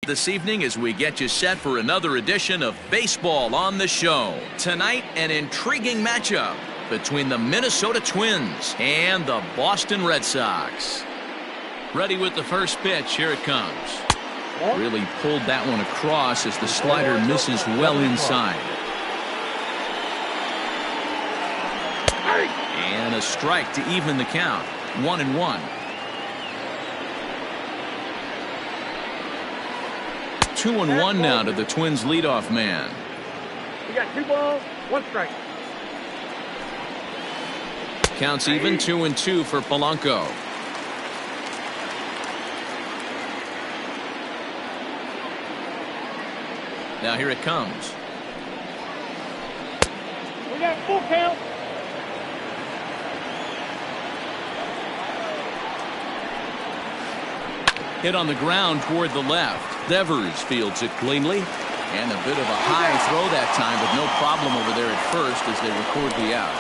this evening as we get you set for another edition of Baseball on the Show. Tonight, an intriguing matchup between the Minnesota Twins and the Boston Red Sox. Ready with the first pitch. Here it comes. Really pulled that one across as the slider misses well inside. And a strike to even the count. 1-1. 2-1 now to the Twins leadoff man. You got 2 balls, 1 strike. Counts even. 2-2 for Polanco. Now here it comes. We got full count. Hit on the ground toward the left. Devers fields it cleanly. And a bit of a high throw that time, but no problem over there at first as they record the out.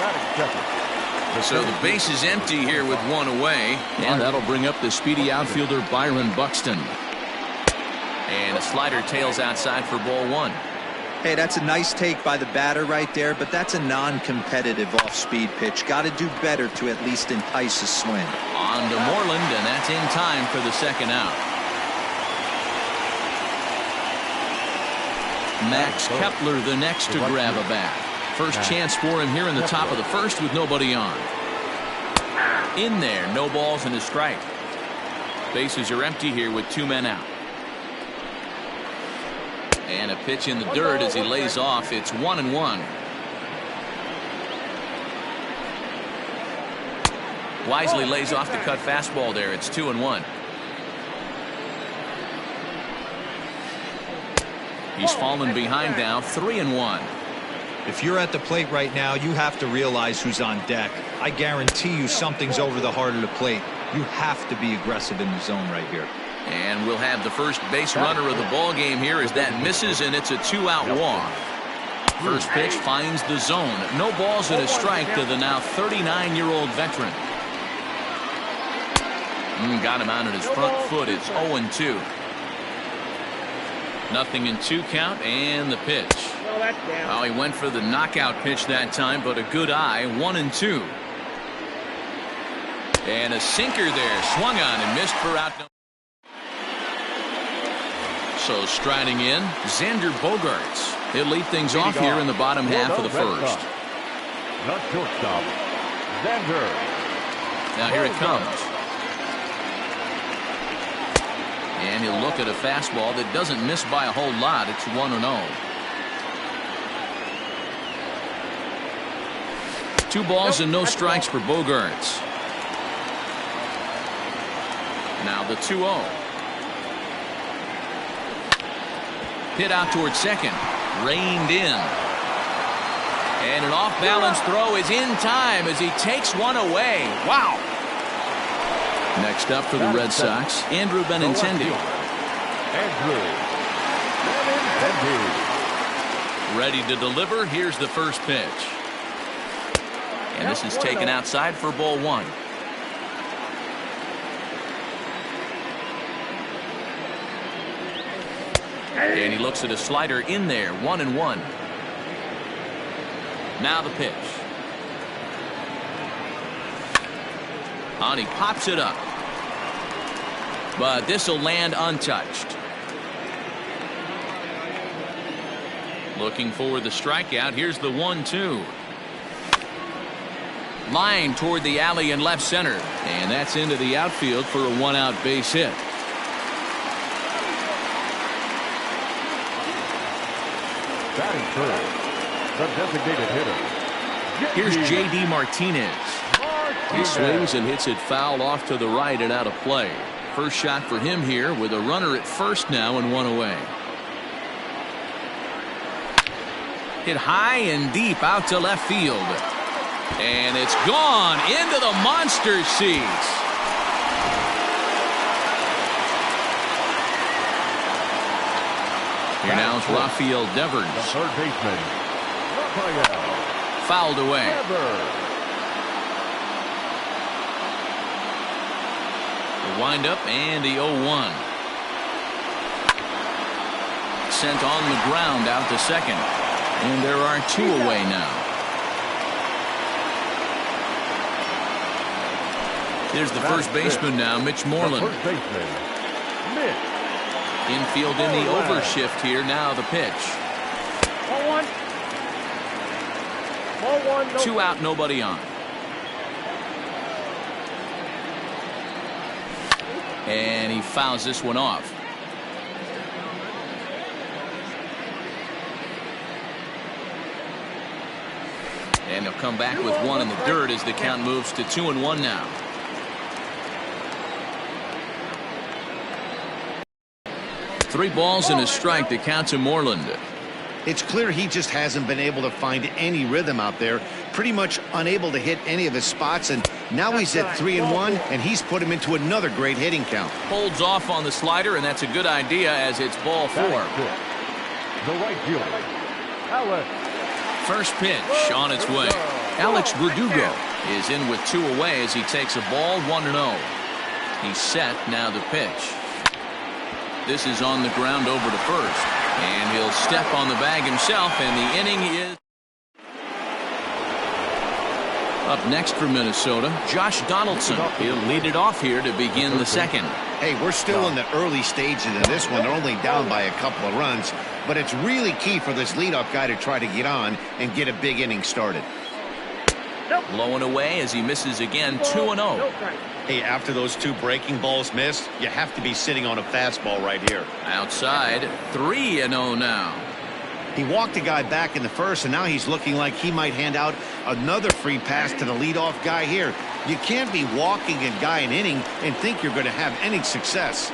So the base is empty here with 1 away. And that'll bring up the speedy outfielder Byron Buxton. And a slider tails outside for ball 1. Hey, that's a nice take by the batter right there, but that's a non-competitive off-speed pitch. Got to do better to at least entice a swing. On to Moreland, and that's in time for the second out. Max Kepler the next to grab a bat. First chance for him here in the top of the first with nobody on. In there, no balls and a strike. Bases are empty here with 2 men out. And a pitch in the dirt as he lays off. It's 1-1. Wisely lays off the cut fastball there. It's 2-1. He's fallen behind now. 3-1. If you're at the plate right now, you have to realize who's on deck. I guarantee you something's over the heart of the plate. You have to be aggressive in the zone right here. And we'll have the first base runner of the ball game here as that misses, and it's a 2-out walk. First pitch finds the zone. No balls and a strike to the now 39-year-old veteran. Got him out on his front foot. It's 0-2. Nothing in 2 count, and the pitch. Oh, he went for the knockout pitch that time, but a good eye. 1-2. And a sinker there. Swung on and missed for out. So striding in, Xander Bogaerts. He'll lead things off here in the bottom half of the first. The shortstop, Xander. Now here it comes. And he'll look at a fastball that doesn't miss by a whole lot. It's 1-0. 2 balls and no strikes for Bogaerts. Now the 2-0. Hit out towards second. Reined in. And an off-balance throw is in time as he takes one away. Wow. Next up for the Red Sox, Andrew Benintendi. Ready to deliver. Here's the first pitch. And this is taken outside for ball 1. And he looks at a slider in there. 1-1. Now the pitch. And he pops it up. But this will land untouched. Looking for the strikeout. Here's the 1-2. Line toward the alley in left center. And that's into the outfield for a 1-out base hit. Batting first, the designated hitter. Here's J.D. Martinez. He swings and hits it foul off to the right and out of play. First shot for him here with a runner at first now and 1 away. Hit high and deep out to left field. And it's gone into the monster seats. Here now is Rafael Devers. The third baseman, Rafael. Fouled away. Devers. The windup and the 0-1. sent on the ground out to second. And there are 2 away now. Here's the first baseman now, Mitch Moreland. First baseman, Mitch. Infield in the overshift here. Now the pitch. Ball 1. Ball 1. No. 2 out, nobody on. And he fouls this one off. And he'll come back with 1 in the dirt as the count moves to 2-1 now. Three balls and a strike. The count to Moreland. It's clear he just hasn't been able to find any rhythm out there. Pretty much unable to hit any of his spots, and now he's at 3-1, and he's put him into another great hitting count. Holds off on the slider, and that's a good idea as it's ball 4. The right fielder, Alex. First pitch on its way. Alex Verdugo is in with 2 away as he takes a ball 1-0. He's set. Now the pitch. This is on the ground over to first. And he'll step on the bag himself, and the inning is up. Next for Minnesota, Josh Donaldson. He'll lead it off here to begin the second. Hey, we're still in the early stages of this one. They're only down by a couple of runs, but it's really key for this leadoff guy to try to get on and get a big inning started. Low and away as he misses again. 2-0. Hey, after those 2 breaking balls missed, you have to be sitting on a fastball right here. Outside, 3-0 now. He walked a guy back in the first, and now he's looking like he might hand out another free pass to the leadoff guy here. You can't be walking a guy an inning and think you're going to have any success.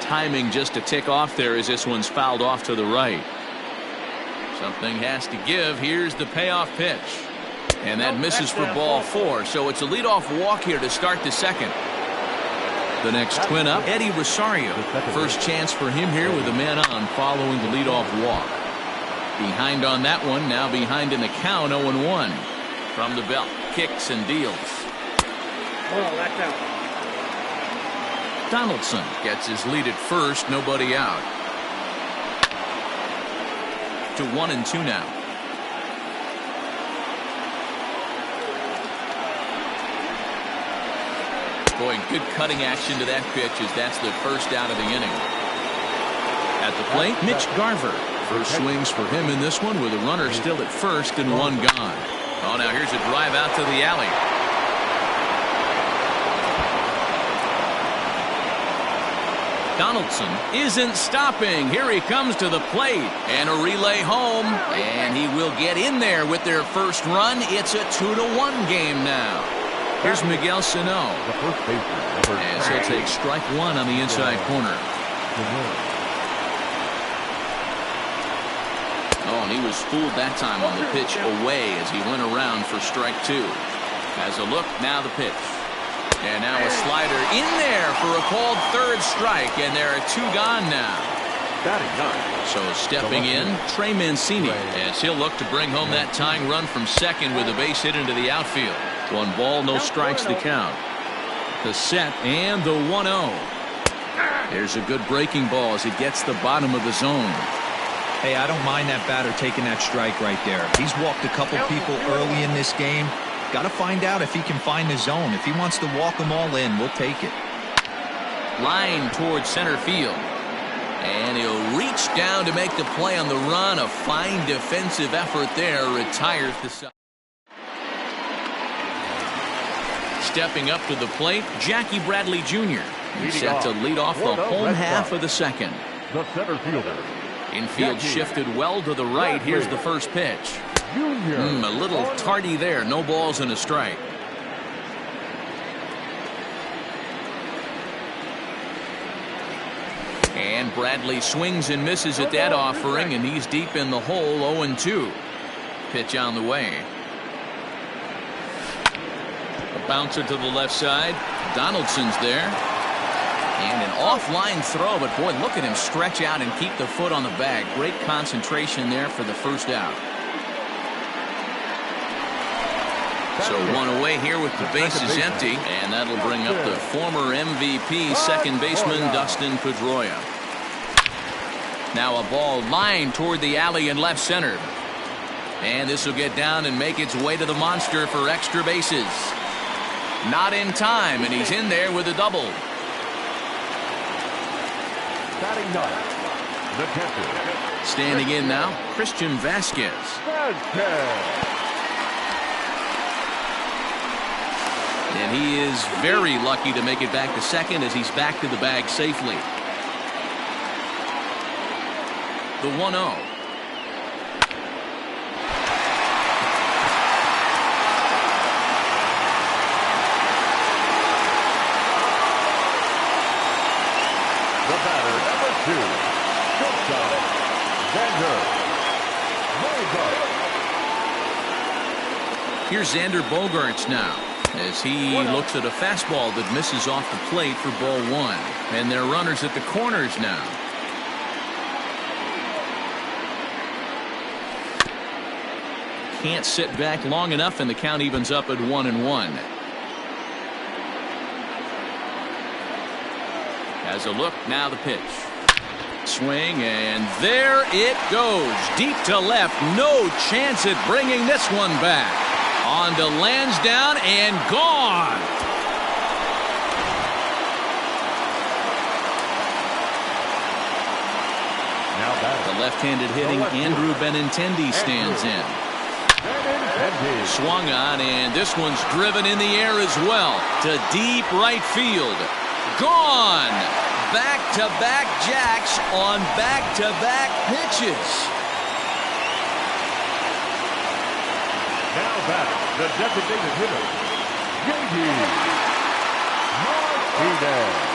Timing just a tick off there as this one's fouled off to the right. Something has to give. Here's the payoff pitch. And that misses for ball 4. So it's a leadoff walk here to start the second. The next twin up, Eddie Rosario. First chance for him here with a man on following the leadoff walk. Behind on that one. Now behind in the count. 0-1. From the belt. Kicks and deals. Oh, that's out. Donaldson gets his lead at first. Nobody out. To 1-2 now. Boy, good cutting action to that pitch as that's the first out of the inning. At the plate, Mitch Garver. First swings for him in this one with a runner still at first and 1 gone. Oh, now here's a drive out to the alley. Donaldson isn't stopping. Here he comes to the plate. And a relay home. And he will get in there with their first run. It's a 2-1 game now. Here's Miguel Sano. As he'll take strike 1 on the inside corner. Oh, and he was fooled that time on the pitch away as he went around for strike 2. As a look, now the pitch. And now a slider in there for a called 3rd strike, and there are 2 gone now. So stepping in, Trey Mancini, as he'll look to bring home that tying run from second with a base hit into the outfield. 1 ball, no strikes to count. The set and the 1-0. There's a good breaking ball as it gets the bottom of the zone. Hey, I don't mind that batter taking that strike right there. He's walked a couple people early in this game. Got to find out if he can find the zone. If he wants to walk them all in, we'll take it. Line towards center field. And he'll reach down to make the play on the run. A fine defensive effort there. Retires the side. Stepping up to the plate, Jackie Bradley Jr. He's set to lead off the home half of the second. The center fielder. Infield shifted well to the right. Here's the first pitch. A little tardy there. No balls and a strike. And Bradley swings and misses at that offering, and he's deep in the hole. 0-2. Pitch on the way. A bouncer to the left side. Donaldson's there. And an offline throw, but boy, look at him stretch out and keep the foot on the bag. Great concentration there for the first out. So 1 away here with the bases empty, and that'll bring up the former MVP second baseman Dustin Pedroia. Now a ball lined toward the alley in left center. And this will get down and make its way to the monster for extra bases. Not in time, and he's in there with a double. Batting ninth, the catcher. Standing in now, Christian Vasquez. And he is very lucky to make it back to second as he's back to the bag safely. The 1-0. The batter, number 2, shortstop, Xander Bogaerts. Here's Xander Bogaerts now, as he looks at a fastball that misses off the plate for ball 1. And they're runners at the corners now. Can't sit back long enough, and the count evens up at 1-1. As a look, now the pitch. Swing, and there it goes. Deep to left. No chance at bringing this one back. On to Lansdowne and gone. Now The left-handed hitting Andrew Benintendi stands in. Swung on, and this one's driven in the air as well to deep right field. Gone. Back-to-back jacks on back-to-back pitches. Now back, the designated hitter, J.D. Martinez.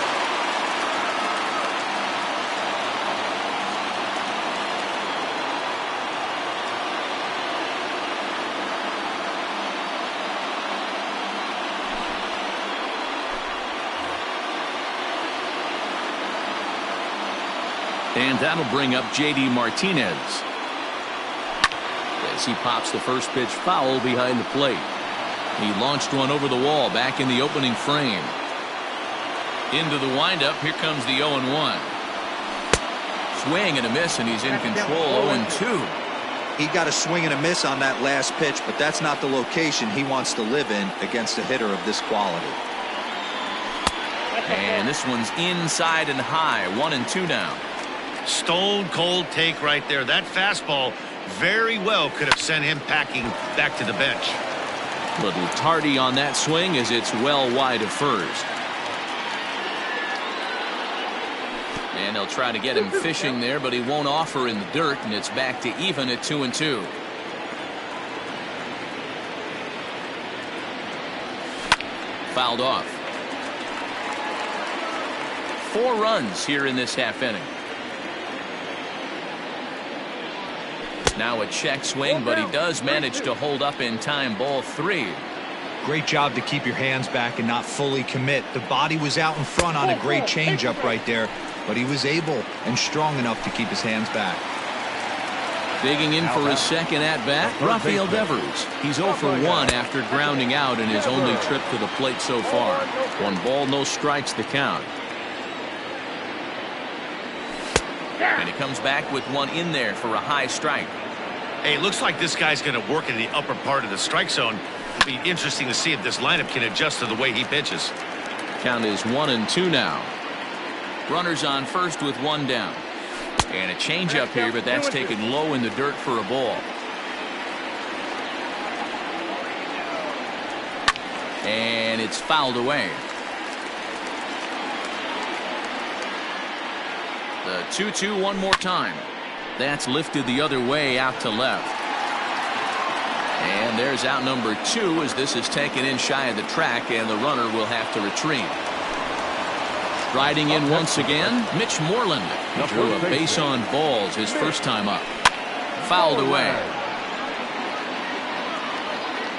And that'll bring up J.D. Martinez as he pops the first pitch foul behind the plate. He launched one over the wall back in the opening frame. Into the windup. Here comes the 0-1. Swing and a miss, and he's in control. 0-2. He got a swing and a miss on that last pitch, but that's not the location he wants to live in against a hitter of this quality. And this one's inside and high. 1-2 now. Stone cold take right there. That fastball very well could have sent him packing back to the bench. Little tardy on that swing as it's well wide of first. And they'll try to get him fishing there, but he won't offer in the dirt, and it's back to even at 2-2. Fouled off. 4 runs here in this half inning. Now a check swing, but he does manage to hold up in time. Ball 3. Great job to keep your hands back and not fully commit. The body was out in front on a great changeup right there, but he was able and strong enough to keep his hands back. Digging in for his second at-bat, Rafael Devers. He's 0 for 1 after grounding out in his only trip to the plate so far. 1 ball, no strikes the count. And he comes back with one in there for a high strike. Hey, it looks like this guy's going to work in the upper part of the strike zone. It'll be interesting to see if this lineup can adjust to the way he pitches. Count is 1-2 now. Runners on first with 1 down. And a changeup here, but that's taken low in the dirt for a ball. And it's fouled away. The 2-2 one more time. That's lifted the other way out to left. And there's out number 2 as this is taken in shy of the track, and the runner will have to retreat. Riding in once again, Mitch Moreland. He drew a base on balls his first time up. Fouled away.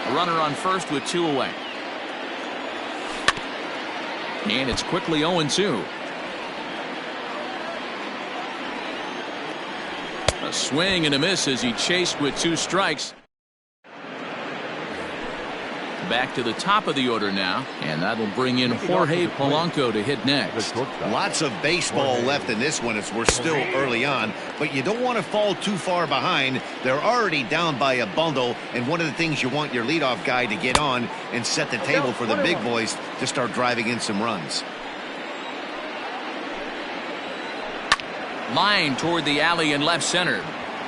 A runner on first with 2 away. And it's quickly 0-2. A swing and a miss as he chased with 2 strikes. Back to the top of the order now, and that'll bring in Jorge Polanco to hit next. Lots of baseball left in this one as we're still early on, but you don't want to fall too far behind. They're already down by a bundle, and one of the things you want your leadoff guy to get on and set the table for the big boys to start driving in some runs. Line toward the alley in left center.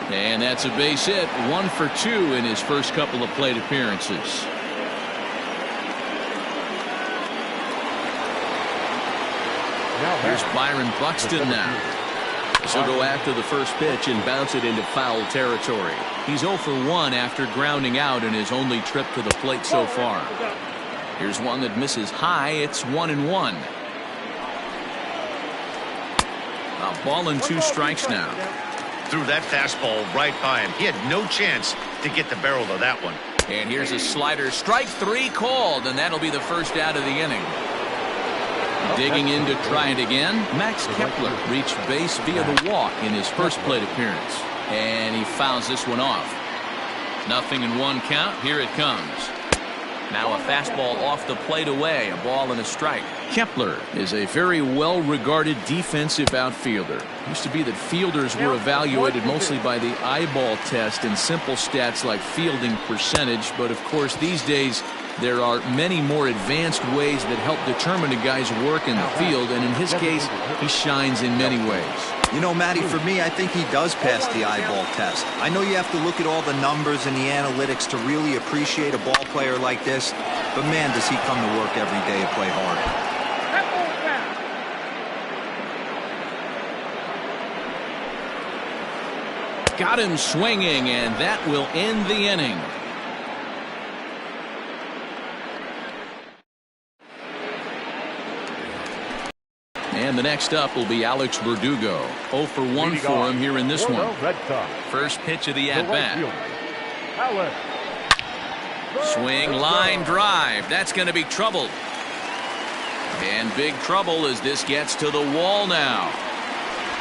And that's a base hit, 1 for 2 in his first couple of plate appearances. Here's Byron Buxton now. He'll go after the first pitch and bounce it into foul territory. He's 0 for 1 after grounding out in his only trip to the plate so far. Here's one that misses high. It's 1-1. A ball and 2 strikes now. Threw that fastball right by him. He had no chance to get the barrel of that one. And here's a slider. Strike 3 called, and that'll be the first out of the inning. Digging in to try it again. Max Kepler reached base via the walk in his first plate appearance. And he fouls this one off. 0-1 count. Here it comes. Now a fastball off the plate away. A ball and a strike. Kepler is a very well-regarded defensive outfielder. Used to be that fielders were evaluated mostly by the eyeball test and simple stats like fielding percentage. But, of course, these days there are many more advanced ways that help determine a guy's work in the field. And in his case, he shines in many ways. You know, Matty, for me, I think he does pass the eyeball test. I know you have to look at all the numbers and the analytics to really appreciate a ball player like this, but man, does he come to work every day and play hard. Got him swinging, and that will end the inning. And the next up will be Alex Verdugo. 0 for 1 for him here in this one. First pitch of the at-bat. Swing, line drive. That's going to be trouble. And big trouble as this gets to the wall now.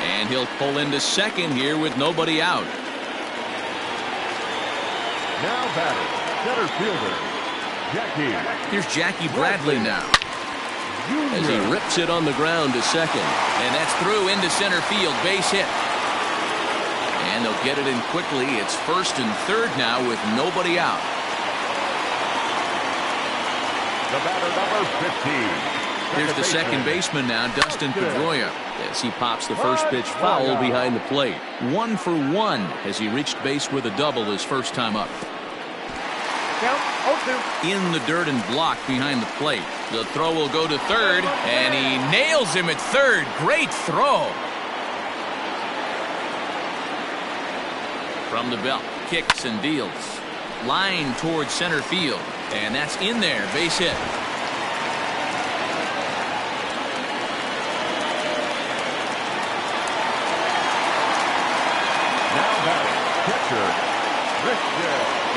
And he'll pull into second here with nobody out. Now batter, center fielder, Jackie. Here's Jackie Bradley now. As he rips it on the ground to second. And that's through into center field. Base hit. And they'll get it in quickly. It's first and third now with nobody out. The batter, number 15. Here's the second baseman now, Dustin Pedroia, as he pops the first pitch foul behind the plate. 1 for 1 as he reached base with a double his first time up. In the dirt and blocked behind the plate. The throw will go to third, and he nails him at third. Great throw. From the belt, kicks and deals. Line towards center field, and that's in there. Base hit. Now batting, catcher,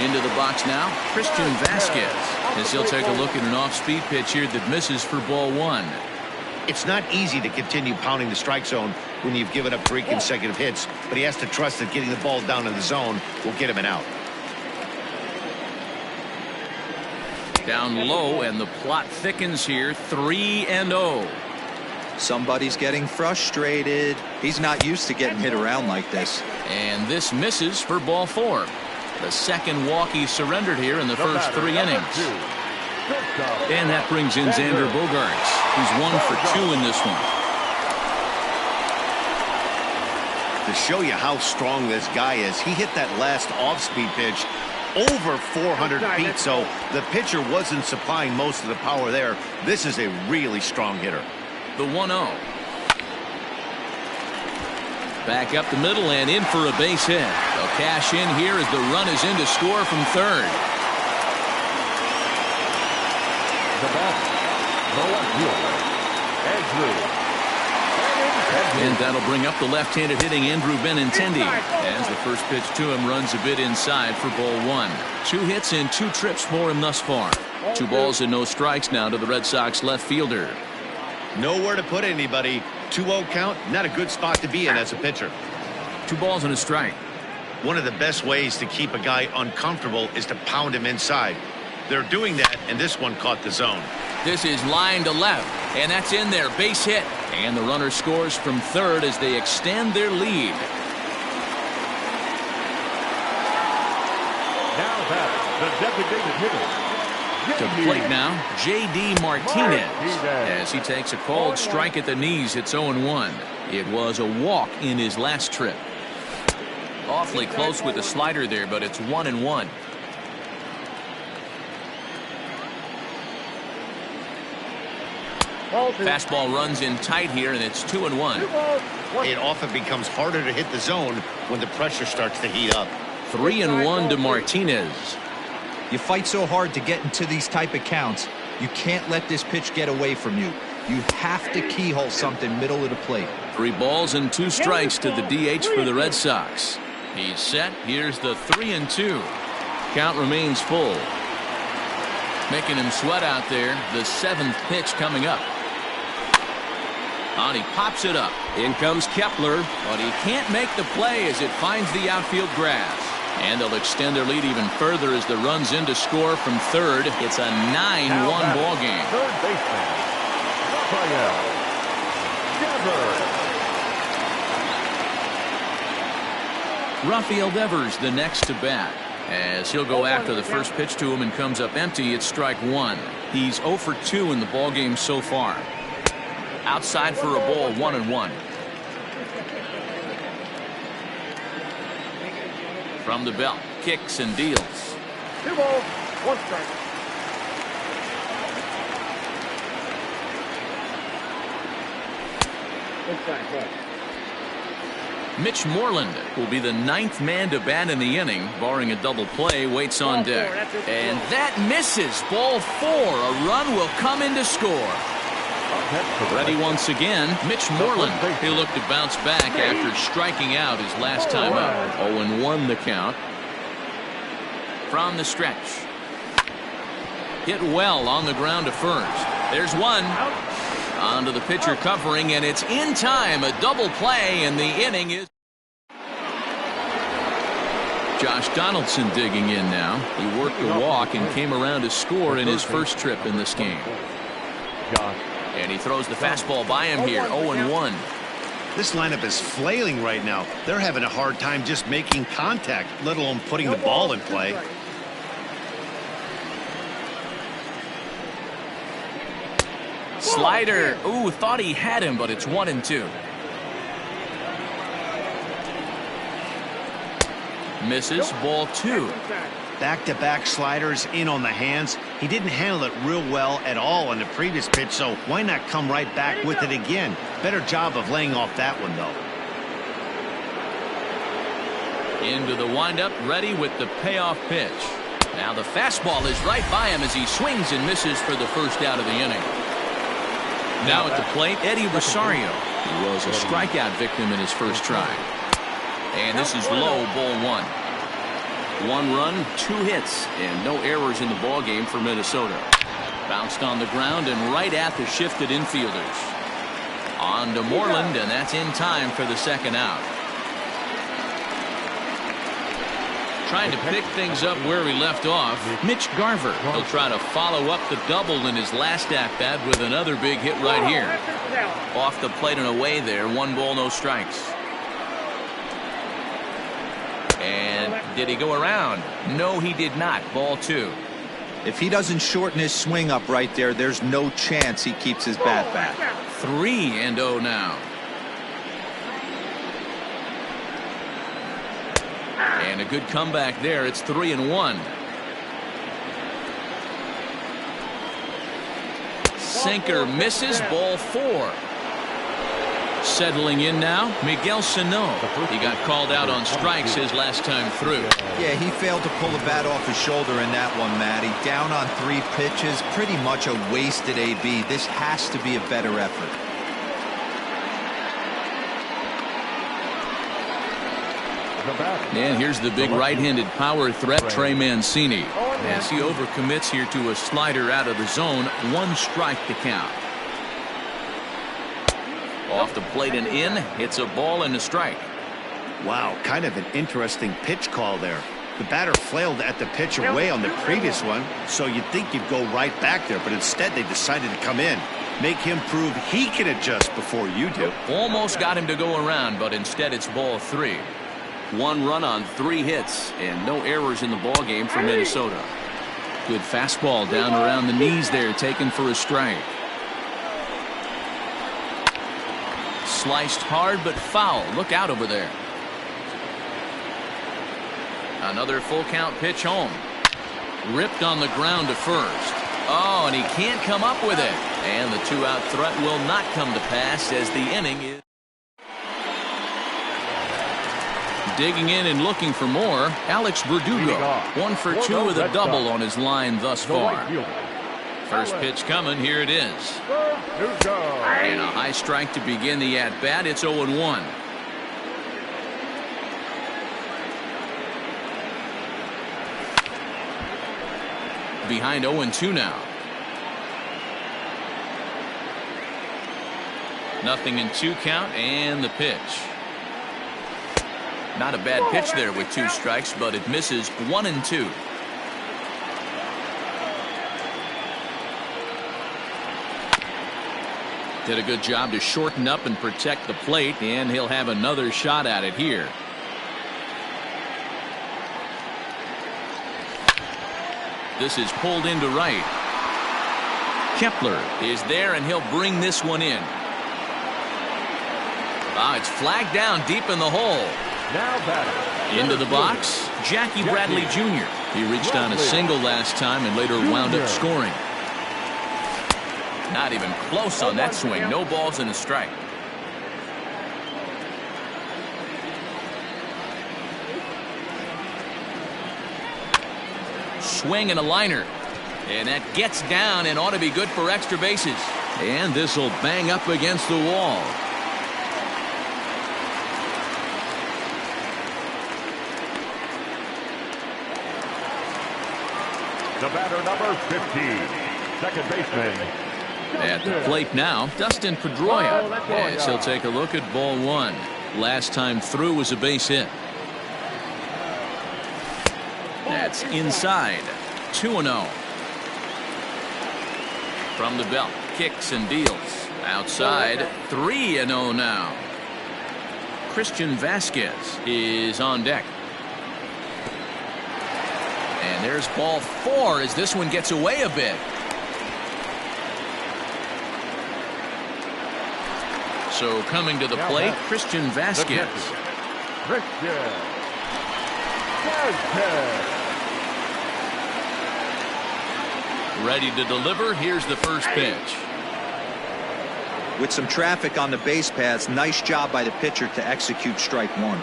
Into the box now, Christian Vasquez, as he'll take a look at an off-speed pitch here that misses for ball 1. It's not easy to continue pounding the strike zone when you've given up 3 consecutive hits, but he has to trust that getting the ball down in the zone will get him an out. Down low, and the plot thickens here. 3-0. Somebody's getting frustrated. He's not used to getting hit around like this. And this misses for ball 4. The second walk he surrendered here in the first 3 innings. And that brings in Xander Bogaerts, who's 1 for 2 in this one. To show you how strong this guy is, he hit that last off-speed pitch over 400 feet, so the pitcher wasn't supplying most of the power there. This is a really strong hitter. The 1-0. Back up the middle and in for a base hit. They'll cash in here as the run is in to score from third. the batter, the left fielder, Andrew. And that'll bring up the left-handed hitting Andrew Benintendi as the first pitch to him runs a bit inside for ball 1. 2 hits and 2 trips for him thus far. 2 balls and no strikes now to the Red Sox left fielder. Nowhere to put anybody. 2-0 count, not a good spot to be in as a pitcher. 2 balls and a strike. One of the best ways to keep a guy uncomfortable is to pound him inside. They're doing that, and this one caught the zone. This is line to left, and that's in there. Base hit. And the runner scores from third as they extend their lead. Now that the designated hitter. To plate now, J.D. Martinez. As he takes a called strike at the knees, it's 0-1. It was a walk in his last trip. Awfully close with the slider there, but it's 1-1. Fastball runs in tight here, and it's 2-1. It often becomes harder to hit the zone when the pressure starts to heat up. 3-1 to Martinez. You fight so hard to get into these type of counts. You can't let this pitch get away from you. You have to keyhole something middle of the plate. 3 balls and 2 strikes to the DH for the Red Sox. He's set. Here's the 3-2. Count remains full. Making him sweat out there. The 7th pitch coming up. And he pops it up. In comes Kepler, but he can't make the play as it finds the outfield grass. And they'll extend their lead even further as the runs in to score from third. It's a 9-1 ball game. Third baseman, Rafael Devers the next to bat. As he'll go after the first pitch to him and comes up empty, it's strike 1. He's 0 for 2 in the ball game so far. Outside for a ball, 1-1. From the belt, kicks and deals. 2 balls, 1 strike. Mitch Moreland will be the 9th man to bat in the inning, barring a double play, waits on deck. And that misses. Ball 4. A run will come in to score. Ready once again, Mitch Moreland. He'll look to bounce back after striking out his last time up. 0-1 the count. From the stretch. Hit well on the ground to first. There's one. Onto the pitcher covering, and it's in time. A double play, and the inning is. Josh Donaldson digging in now. He worked a walk and came around to score in his first trip in this game. And he throws the fastball by him here. 0-1. This lineup is flailing right now. They're having a hard time just making contact, let alone putting the ball in play. Slider. Ooh, thought he had him, but it's 1-2. Misses. Ball 2. Back-to-back sliders in on the hands. He didn't handle it real well at all on the previous pitch, so why not come right back with it again? Better job of laying off that one, though. Into the windup, ready with the payoff pitch. Now the fastball is right by him as he swings and misses for the first out of the inning. Now at the plate, Eddie Rosario. He was a strikeout victim in his first try. And this is low, ball 1. 1 run, 2 hits, and no errors in the ball game for Minnesota. Bounced on the ground and right at the shifted infielders. On to Moreland, and that's in time for the second out. Trying to pick things up where he left off, Mitch Garver. He'll try to follow up the double in his last at-bat with another big hit right here. Off the plate and away there. 1 ball, no strikes. And did he go around? No, he did not. Ball 2. If he doesn't shorten his swing up right there, there's no chance he keeps his bat back. 3-0 now. And a good comeback there. It's 3-1. Sinker misses. Ball 4. Settling in now, Miguel Sano. He got called out on strikes his last time through. Yeah, he failed to pull the bat off his shoulder in that one, Matty. Down on 3 pitches, pretty much a wasted AB. This has to be a better effort. And here's the big right-handed power threat, Trey Mancini. As he overcommits here to a slider out of the zone, 1 strike to count. Off the plate and in, it's a ball and a strike. Wow, kind of an interesting pitch call there. The batter flailed at the pitch away on the previous one, so you'd think you'd go right back there, but instead they decided to come in. Make him prove he can adjust before you do. Almost got him to go around, but instead it's ball 3. 1 run on 3 hits, and no errors in the ball game for Minnesota. Good fastball down around the knees there, taken for a strike. Sliced hard, but foul. Look out over there. Another full count pitch home. Ripped on the ground to first. Oh, and he can't come up with it. And the 2-out threat will not come to pass as the inning is. Digging in and looking for more, Alex Verdugo. 1 for 2 with a double on his line thus far. First pitch coming, here it is. And a high strike to begin the at-bat. It's 0-1. Behind 0-2 now. Nothing in 2 count, and the pitch. Not a bad pitch there with 2 strikes, but it misses 1-2. Did a good job to shorten up and protect the plate, and he'll have another shot at it here. This is pulled into right. Kepler is there, and he'll bring this one in. It's flagged down deep in the hole. Now batter. Into the box, Jackie Bradley Jr. He reached on a single last time and later wound up scoring. Not even close on that swing. No balls and a strike. Swing and a liner. And that gets down and ought to be good for extra bases. And this will bang up against the wall. The batter, number 15, second baseman. At the plate now, Dustin Pedroia, as he'll take a look at ball 1. Last time through was a base hit. That's inside. 2-0. From the belt, kicks and deals. Outside, 3-0 now. Christian Vasquez is on deck. And there's ball 4 as this one gets away a bit. So coming to the plate, Christian Vasquez. Ready to deliver. Here's the first pitch. With some traffic on the base paths, nice job by the pitcher to execute strike 1.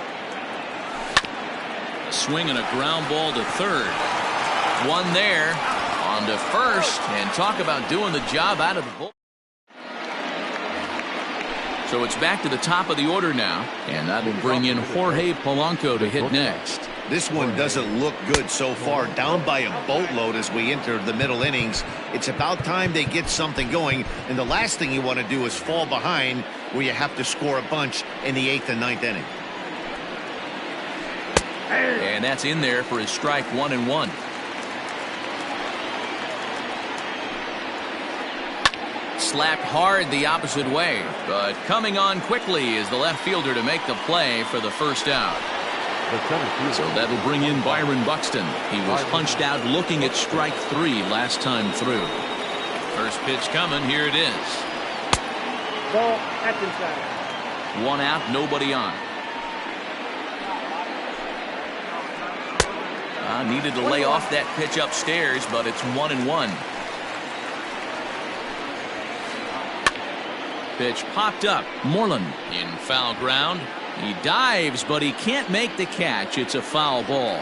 A swing and a ground ball to third. One there on to first, and talk about doing the job out of the bull. So it's back to the top of the order now, and that'll bring in Jorge Polanco to hit next. This one doesn't look good so far, down by a boatload as we enter the middle innings. It's about time they get something going, and the last thing you want to do is fall behind where you have to score a bunch in the 8th and 9th inning. And that's in there for his strike 1-1. Slapped hard the opposite way, but coming on quickly is the left fielder to make the play for the first out. So that'll bring in Byron Buxton. He was punched out looking at strike 3 last time through. First pitch coming. Here it is. Ball, that's inside. 1 out, nobody on. Needed to lay off that pitch upstairs, but it's 1-1. Pitch popped up. Moreland in foul ground. He dives, but he can't make the catch. It's a foul ball.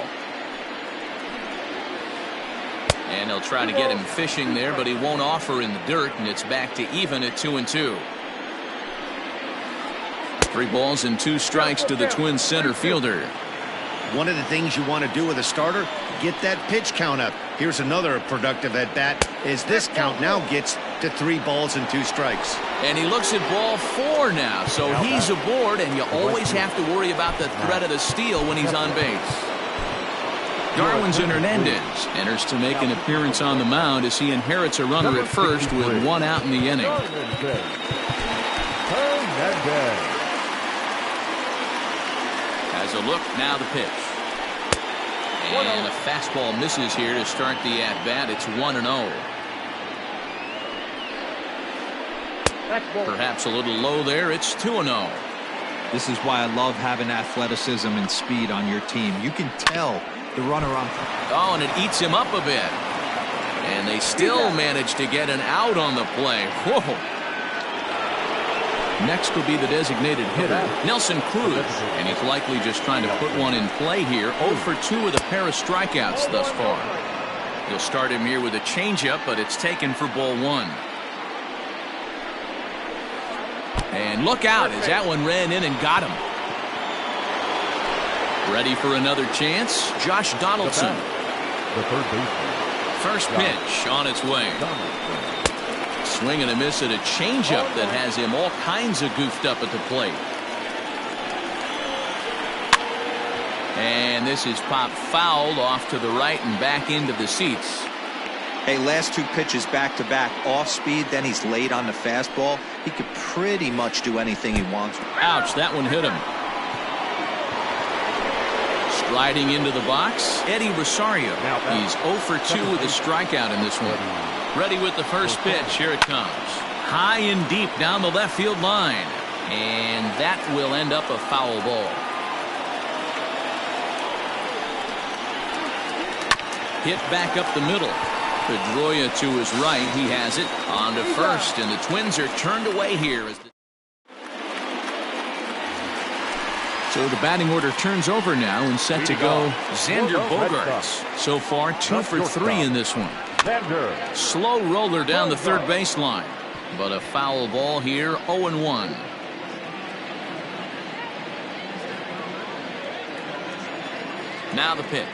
And they'll try to get him fishing there, but he won't offer in the dirt, and it's back to even at 2-2. 3 balls and 2 strikes to the Twins center fielder. One of the things you want to do with a starter, get that pitch count up. Here's another productive at bat as this count now gets to 3 balls and 2 strikes. And he looks at ball 4 now, so he's aboard, and you always have to worry about the threat of the steal when he's on base. Darwin's and Hernandez enters to make an appearance on the mound as he inherits a runner at first with 1 out in the inning. As a look, now the pitch. And a fastball misses here to start the at-bat. It's 1-0. Perhaps a little low there. It's 2-0. This is why I love having athleticism and speed on your team. You can tell the runner on. Oh, and it eats him up a bit. And they still manage to get an out on the play. Whoa. Next will be the designated hitter, Nelson Cruz. And he's likely just trying to put one in play here. 0 for 2 with a pair of strikeouts thus far. He'll start him here with a changeup, but it's taken for ball 1. And look out as that one ran in and got him. Ready for another chance? Josh Donaldson. The third baseman. First pitch on its way. Swing and a miss at a changeup that has him all kinds of goofed up at the plate. And this is popped fouled off to the right and back into the seats. Hey, last 2 pitches back-to-back off speed, then he's late on the fastball. He could pretty much do anything he wants. Ouch, that one hit him. Striding into the box, Eddie Rosario. He's 0 for 2 with a strikeout in this one. Ready with the first pitch. Here it comes. High and deep down the left field line. And that will end up a foul ball. Hit back up the middle. Pedroia to his right. He has it on to first, and the Twins are turned away here. So the batting order turns over now and set to go Xander Bogaerts. So far 2 for 3 in this one. Slow roller down the third baseline, but a foul ball here. 0-1. Now the pitch.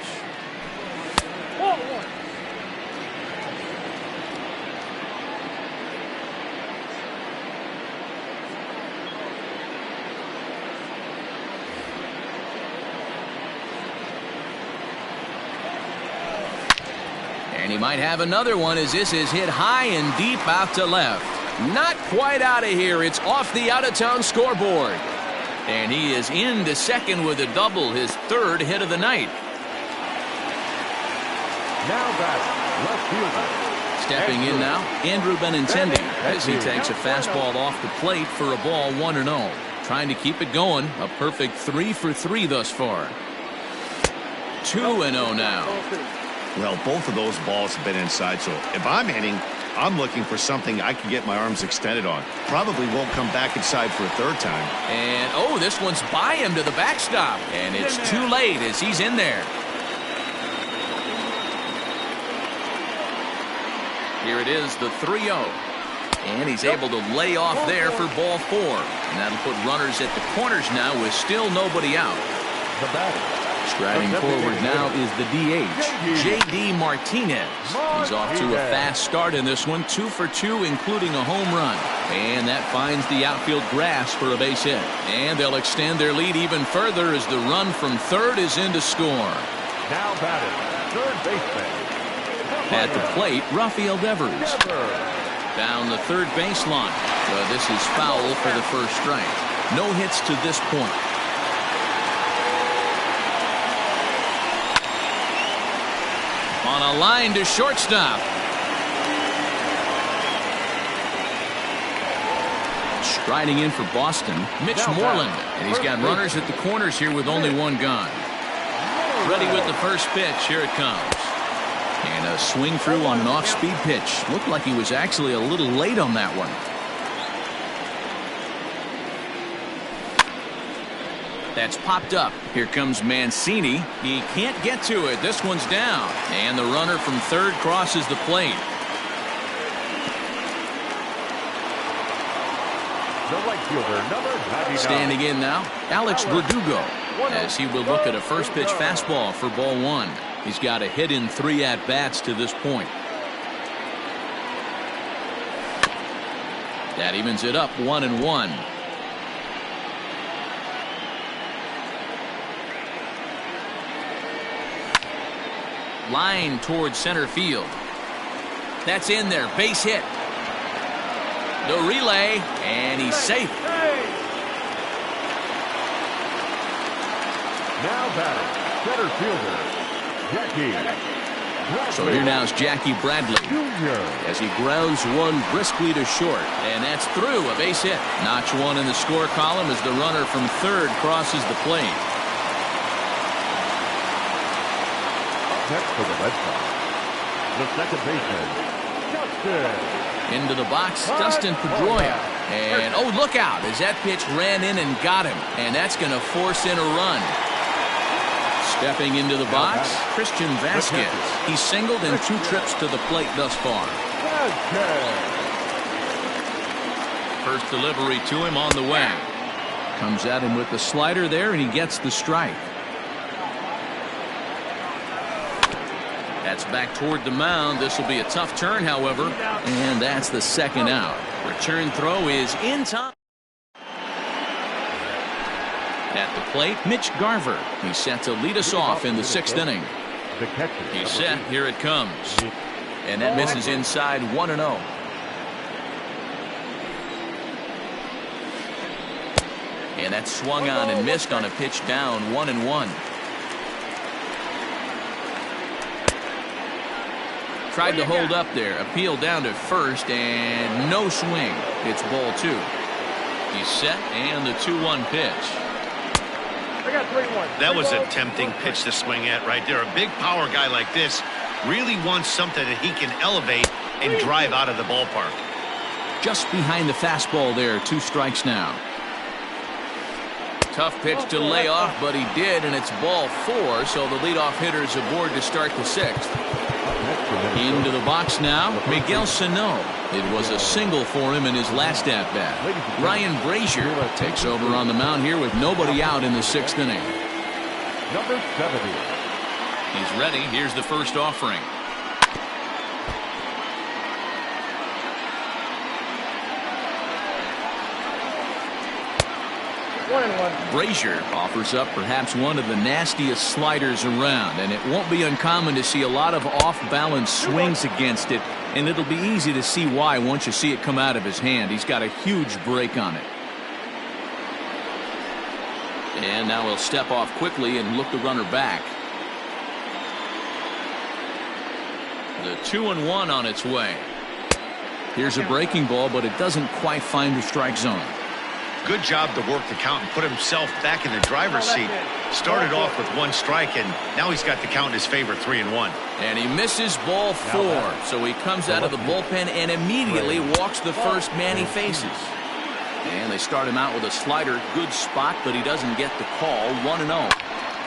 And he might have another one as this is hit high and deep out to left. Not quite out of here. It's off the out-of-town scoreboard. And he is into second with a double, his 3rd hit of the night. Now batting, left fielder. Stepping in now, Andrew Benintendi as he takes a fastball off the plate for a ball 1-0. Trying to keep it going. A perfect 3 for 3 thus far. 2-0 now. Well, both of those balls have been inside, so if I'm hitting, I'm looking for something I can get my arms extended on. Probably won't come back inside for a 3rd time. And, oh, this one's by him to the backstop. And it's too late as he's in there. Here it is, the 3-0. And he's able to lay off there for ball 4. And that'll put runners at the corners now with still nobody out. The batter. Striding forward now is the DH, J.D. Martinez. He's off to a fast start in this one, 2 for 2, including a home run. And that finds the outfield grass for a base hit. And they'll extend their lead even further as the run from third is in to score. Now batting, third baseman. At the plate, Rafael Devers. Down the third baseline. But this is foul for the first strike. No hits to this point. On a line to shortstop. Striding in for Boston, Mitch Moreland. And he's got runners at the corners here with only 1 gone. Ready with the first pitch. Here it comes. And a swing through on an off-speed pitch. Looked like he was actually a little late on that one. That's popped up. Here comes Mancini. He can't get to it. This one's down. And the runner from third crosses the plate. The right fielder, number 99. Standing in now, Alex Verdugo, as he will look at a first pitch fastball for ball 1. He's got a hit in 3 at-bats to this point. That evens it up 1-1. line towards center field. That's in there. Base hit. The relay, and he's safe. Now batting, center fielder, Jackie. So here now is Jackie Bradley as he grounds one briskly to short, and that's through, a base hit. Notch one in the score column as the runner from third crosses the plate. Next for the Red Sox, the second baseman, Justin. Into the box, Dustin Pedroia. And, oh, look out, as that pitch ran in and got him. And that's going to force in a run. Stepping into the box, Christian Vasquez. He's singled in 2 trips to the plate thus far. First delivery to him on the way. Comes at him with the slider there, and he gets the strike. That's back toward the mound. This will be a tough turn, however, and that's the second out. Return throw is in time. At the plate, Mitch Garver. He's set to lead us off in the 6th inning. He's set. Here it comes. And that misses inside 1-0. And that's swung on and missed on a pitch down 1-1. Tried to hold up there. Appeal down to first, and no swing. It's ball 2. He's set, and the 2-1 pitch. That was a tempting pitch to swing at right there. A big power guy like this really wants something that he can elevate and drive out of the ballpark. Just behind the fastball there. 2 strikes now. Tough pitch to lay off, but he did, and it's ball 4, so the leadoff hitter is aboard to start the 6th. Into the box now, Miguel Sano. It was a single for him in his last at-bat. Ryan Brazier takes over on the mound here with nobody out in the 6th inning. Number 70. He's ready. Here's the first offering. Brazier offers up perhaps one of the nastiest sliders around, and it won't be uncommon to see a lot of off-balance swings against it, and it'll be easy to see why once you see it come out of his hand. He's got a huge break on it. And now he'll step off quickly and look the runner back. The 2-1 on its way. Here's a breaking ball, but it doesn't quite find the strike zone. Good job to work the count and put himself back in the driver's seat. Started off with 1 strike, and now he's got the count in his favor, 3-1. And he misses ball 4, so he comes out of the bullpen and immediately walks the first man he faces. And they start him out with a slider. Good spot, but he doesn't get the call. 1-0.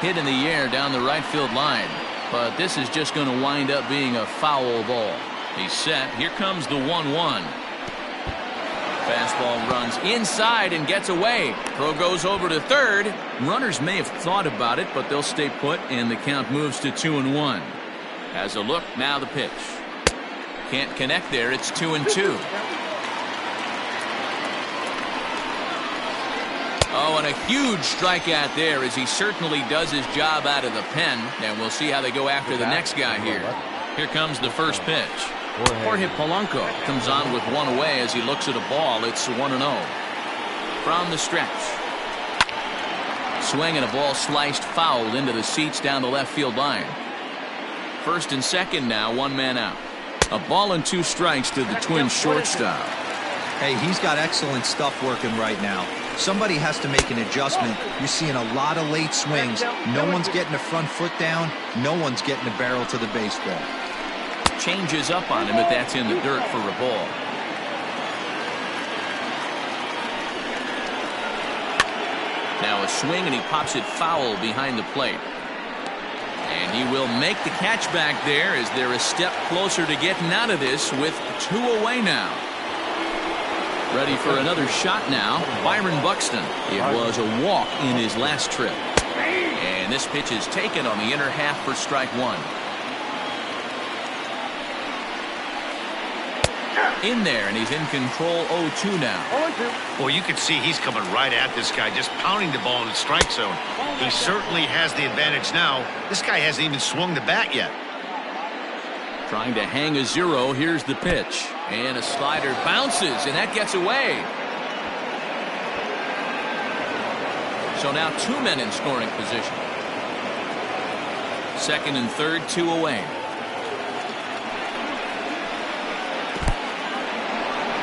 Hit in the air down the right field line. But this is just going to wind up being a foul ball. He's set. Here comes the 1-1. Fastball runs inside and gets away. Throw goes over to third. Runners may have thought about it, but they'll stay put, and the count moves to 2-1. Has a look. Now the pitch. Can't connect there. It's 2-2. Oh, and a huge strikeout there as he certainly does his job out of the pen. And we'll see how they go after the next guy here. Here comes the first pitch. Jorge Polanco comes on with 1 away as he looks at a ball. It's 1-0. From the stretch. Swing and a ball sliced fouled into the seats down the left field line. First and second now, 1 man out. A ball and 2 strikes to the Twins shortstop. Hey, he's got excellent stuff working right now. Somebody has to make an adjustment. You're seeing a lot of late swings. No one's getting the front foot down. No one's getting the barrel to the baseball. Changes up on him, but that's in the dirt for a ball. Now a swing, and he pops it foul behind the plate. And he will make the catch back there as they're a step closer to getting out of this with 2 away now. Ready for another shot now, Byron Buxton. It was a walk in his last trip. And this pitch is taken on the inner half for strike 1. In there, and he's in control 0-2 now. Well, you can see he's coming right at this guy, just pounding the ball in the strike zone. He certainly has the advantage now. This guy hasn't even swung the bat yet. Trying to hang a 0. Here's the pitch. And a slider bounces, and that gets away. So now 2 men in scoring position. Second and third, 2 away.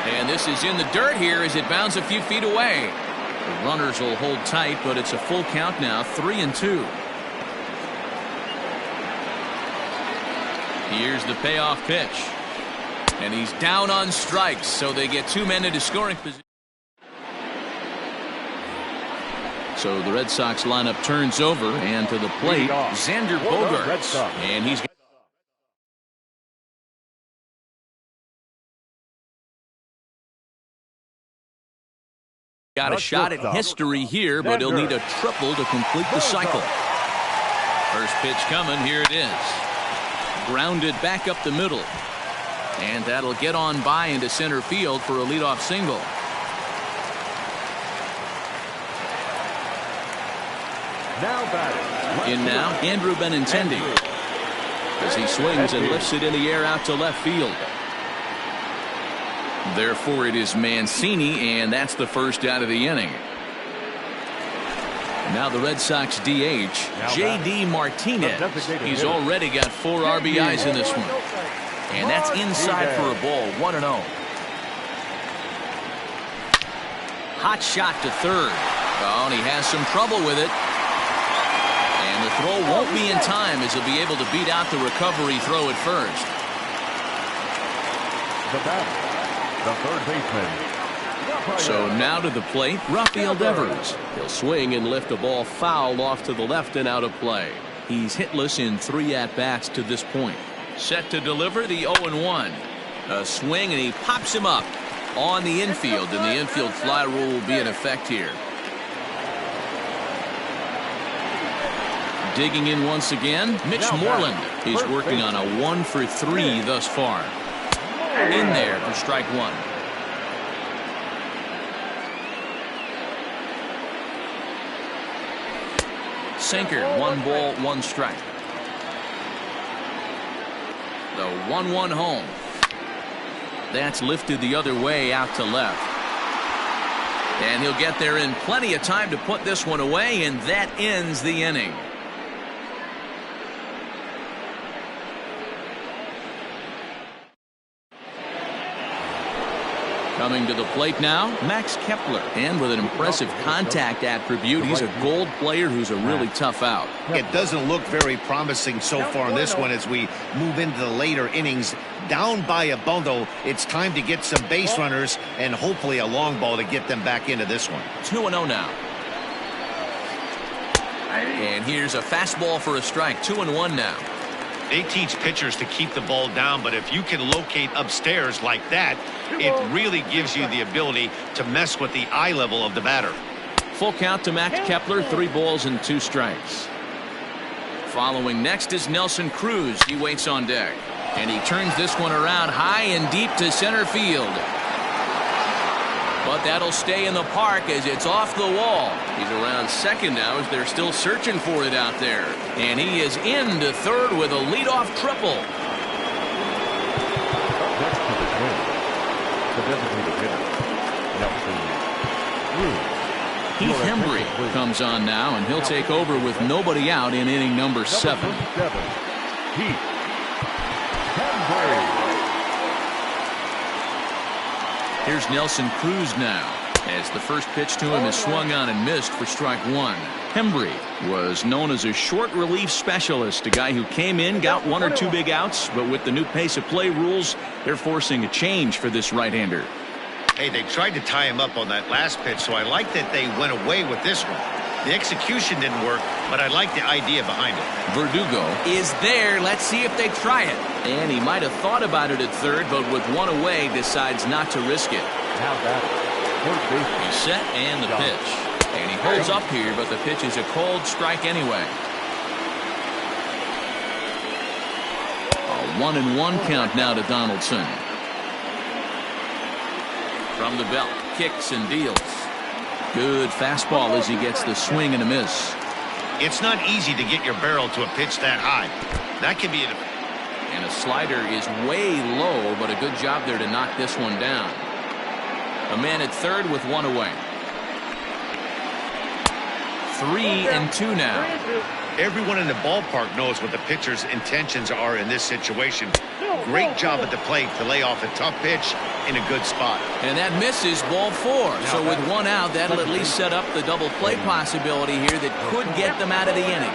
And this is in the dirt here as it bounds a few feet away. The runners will hold tight, but it's a full count now, 3-2. Here's the payoff pitch. And he's down on strikes, so they get 2 men into scoring position. So the Red Sox lineup turns over, and to the plate, Xander Bogaerts. And he's got a shot at history here, but he'll need a triple to complete the cycle. First pitch coming, here it is. Grounded back up the middle. And that'll get on by into center field for a leadoff single. Now batting. In now, Andrew Benintendi. As he swings and lifts it in the air out to left field. Therefore, it is Mancini, and that's the first out of the inning. Now the Red Sox DH, J.D. Martinez. He's already got 4 RBIs in this one. And that's inside for a ball, 1-0. Hot shot to third. Oh, and he has some trouble with it. And the throw won't be in time as he'll be able to beat out the recovery throw at first. The batter, the third baseman. So now to the plate, Rafael Devers. He'll swing and lift a ball foul off to the left and out of play. He's hitless in 3 at-bats to this point. Set to deliver the 0-1. A swing, and he pops him up on the infield, and the infield fly rule will be in effect here. Digging in once again, Mitch Moreland. He's working on a 1-for-3 thus far. In there for strike 1. Sinker, 1 ball, 1 strike. The 1-1 home. That's lifted the other way out to left. And he'll get there in plenty of time to put this one away, and that ends the inning. Coming to the plate now, Max Kepler. And with an impressive contact attribute, he's a gold player who's a really tough out. It doesn't look very promising so far in this one as we move into the later innings. Down by a bundle, it's time to get some base runners and hopefully a long ball to get them back into this one. 2-0 now. And here's a fastball for a strike. 2-1 now. They teach pitchers to keep the ball down, but if you can locate upstairs like that, it really gives you the ability to mess with the eye level of the batter. Full count to Max Kepler, 3 balls and 2 strikes. Following next is Nelson Cruz. He waits on deck. And he turns this one around high and deep to center field. But that'll stay in the park as it's off the wall. He's around second now as they're still searching for it out there. And he is into third with a leadoff triple. Next to the plate, the designated hitter, Nelson Cruz. Heath Hembry comes on now, and he'll take over with nobody out in inning number 7. Heath Hembry. Here's Nelson Cruz now, as the first pitch to him is swung on and missed for strike 1. Hembry was known as a short relief specialist, a guy who came in, got 1 or 2 big outs, but with the new pace of play rules, they're forcing a change for this right-hander. Hey, they tried to tie him up on that last pitch, so I like that they went away with this one. The execution didn't work, but I like the idea behind it. Verdugo is there. Let's see if they try it. And he might have thought about it at third, but with 1 away, decides not to risk it. Now that He's set, and the pitch. And he holds up here, but the pitch is a cold strike anyway. A 1-1 count now to Donaldson. From the belt, kicks and deals. Good fastball as he gets the swing and a miss. It's not easy to get your barrel to a pitch that high. That can be And a slider is way low, but a good job there to knock this one down. A man at third with one away. 3-2 now. Everyone in the ballpark knows what the pitcher's intentions are in this situation. Great job at the plate to lay off a tough pitch in a good spot. And that misses, ball 4. So with one out, that'll at least set up the double play possibility here that could get them out of the inning.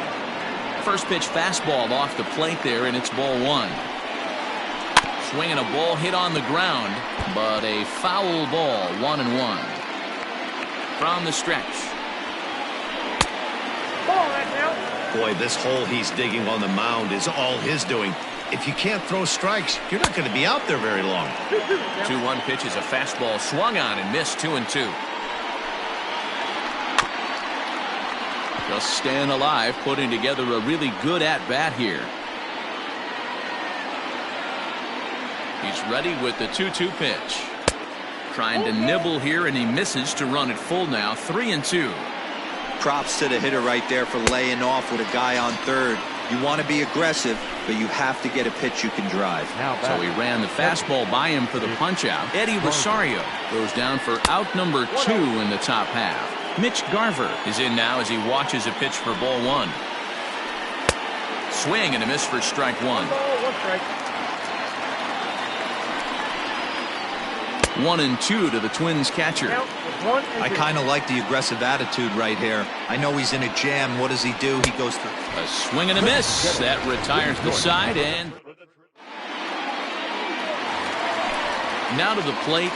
First pitch fastball off the plate there, and it's ball 1. Swinging a ball hit on the ground, but a foul ball, 1-1. From the stretch. Boy, this hole he's digging on the mound is all his doing. If you can't throw strikes, you're not going to be out there very long. 2-1 pitch is a fastball swung on and missed. 2-2. Just staying alive, putting together a really good at-bat here. He's ready with the 2-2 pitch. Trying to nibble here, and he misses to run it full now. 3-2. Props to the hitter right there for laying off with a guy on third. You want to be aggressive, but you have to get a pitch you can drive. So he ran the fastball by him for the punch-out. Eddie Rosario goes down for out number 2 in the top half. Mitch Garver is in now as he watches a pitch for ball 1. Swing and a miss for strike 1. 1-2 to the Twins catcher. I kind of like the aggressive attitude right here. I know he's in a jam. What does he do? He goes to a swing and a miss. That retires the side, and now to the plate.